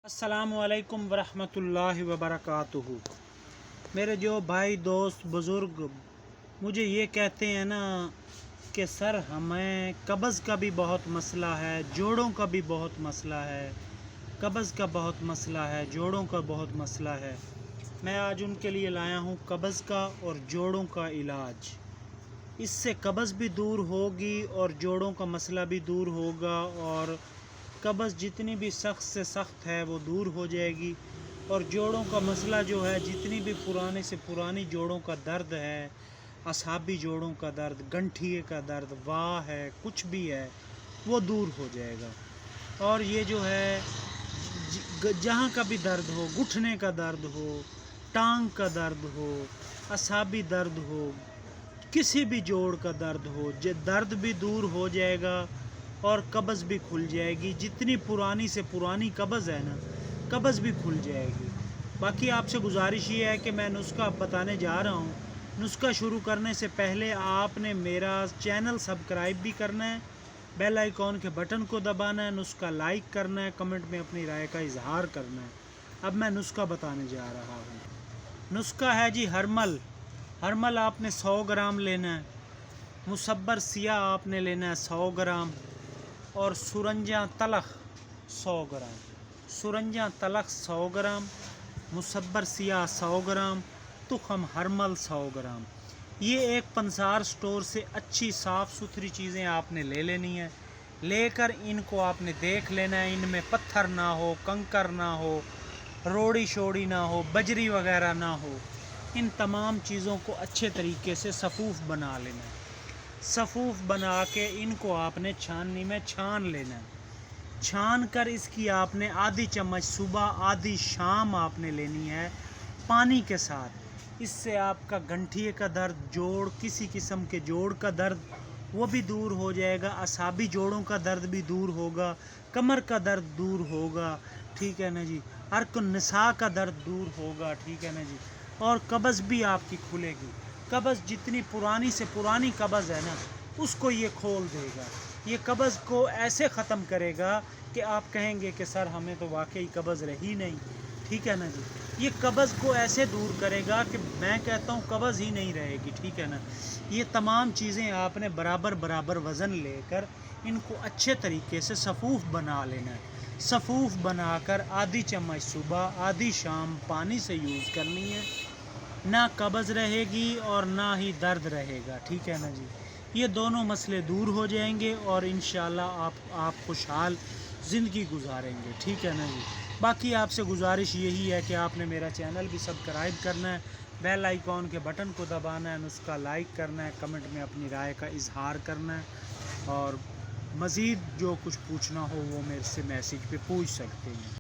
अस्सलामु अलैकुम वरहमतुल्लाहि वबरकातुहू। मेरे जो भाई दोस्त बुज़ुर्ग मुझे ये कहते हैं ना कि सर हमें कब्ज़ का भी बहुत मसला है, जोड़ों का भी बहुत मसला है, कब्ज़ का बहुत मसला है, जोड़ों का बहुत मसला है। मैं आज उनके लिए लाया हूँ कब्ज़ का और जोड़ों का इलाज। इससे कब्ज़ भी दूर होगी और जोड़ों का मसला भी दूर होगा और कब्ज़ जितनी भी सख्त से सख्त है वो दूर हो जाएगी। और जोड़ों का मसला जो है, जितनी भी पुराने से पुरानी जोड़ों का दर्द है, असाबी जोड़ों का दर्द, गंठिए का दर्द, वाह है, कुछ भी है, वो दूर हो जाएगा। और ये जो है जहाँ का भी दर्द हो, घुटने का दर्द हो, टांग का दर्द हो, असाबी दर्द हो, किसी भी जोड़ का दर्द हो, दर्द भी दूर हो जाएगा और कब्ज़ भी खुल जाएगी। जितनी पुरानी से पुरानी कब्ज़ है ना, कब्ज़ भी खुल जाएगी। बाकी आपसे गुजारिश ये है कि मैं नुस्खा बताने जा रहा हूँ। नुस्खा शुरू करने से पहले आपने मेरा चैनल सब्सक्राइब भी करना है, बेल आइकॉन के बटन को दबाना है, नुस्खा लाइक करना है, कमेंट में अपनी राय का इजहार करना है। अब मैं नुस्खा बताने जा रहा हूँ। नुस्खा है जी हरमल। हरमल आपने 100 ग्राम लेना है, मुसब्बर सियाह आपने लेना है 100 ग्राम और सुरंजा तलख 100 ग्राम। सुरंजा तलख 100 ग्राम, मुसब्बर सियाह 100 ग्राम, तुखम हरमल 100 ग्राम। ये एक पंसार स्टोर से अच्छी साफ़ सुथरी चीज़ें आपने ले लेनी है। लेकर इनको आपने देख लेना है, इनमें पत्थर ना हो, कंकर ना हो, रोड़ी शोड़ी ना हो, बजरी वगैरह ना हो। इन तमाम चीज़ों को अच्छे तरीके से सफ़ूफ़ बना लेना है। सफ़ूफ़ बना के इनको आपने छाननी में छान लेना है। छान कर इसकी आपने आधी चम्मच सुबह, आधी शाम आपने लेनी है पानी के साथ। इससे आपका गंठिए का दर्द, जोड़, किसी किस्म के जोड़ का दर्द वो भी दूर हो जाएगा। असाबी जोड़ों का दर्द भी दूर होगा, कमर का दर्द दूर होगा, ठीक है ना जी। अर्क-निसा का दर्द दूर होगा, ठीक है ना जी। और कब्ज़ भी आपकी खुलेगी। कब्ज़ जितनी पुरानी से पुरानी कब्ज़ है ना, उसको ये खोल देगा। ये कब्ज़ को ऐसे ख़त्म करेगा कि आप कहेंगे कि सर हमें तो वाकई कब्ज़ रही नहीं, ठीक है ना जी। ये कब्ज़ को ऐसे दूर करेगा कि मैं कहता हूँ कब्ज़ ही नहीं रहेगी, ठीक है ना। ये तमाम चीज़ें आपने बराबर बराबर वज़न लेकर इनको अच्छे तरीके से सफ़ूफ़ बना लेना है। सफ़ूफ़ बनाकर आधी चम्मच सुबह, आधी शाम पानी से यूज़ करनी है। ना कब्ज़ रहेगी और ना ही दर्द रहेगा, ठीक है ना जी। ये दोनों मसले दूर हो जाएंगे और इंशाल्लाह आप खुशहाल ज़िंदगी गुजारेंगे, ठीक है ना जी। बाकी आपसे गुजारिश यही है कि आपने मेरा चैनल भी सब्सक्राइब करना है, बेल आइकॉन के बटन को दबाना है, नुस्खा लाइक करना है, कमेंट में अपनी राय का इजहार करना है और मज़ीद जो कुछ पूछना हो वो मेरे से मैसेज पे पूछ सकते हैं।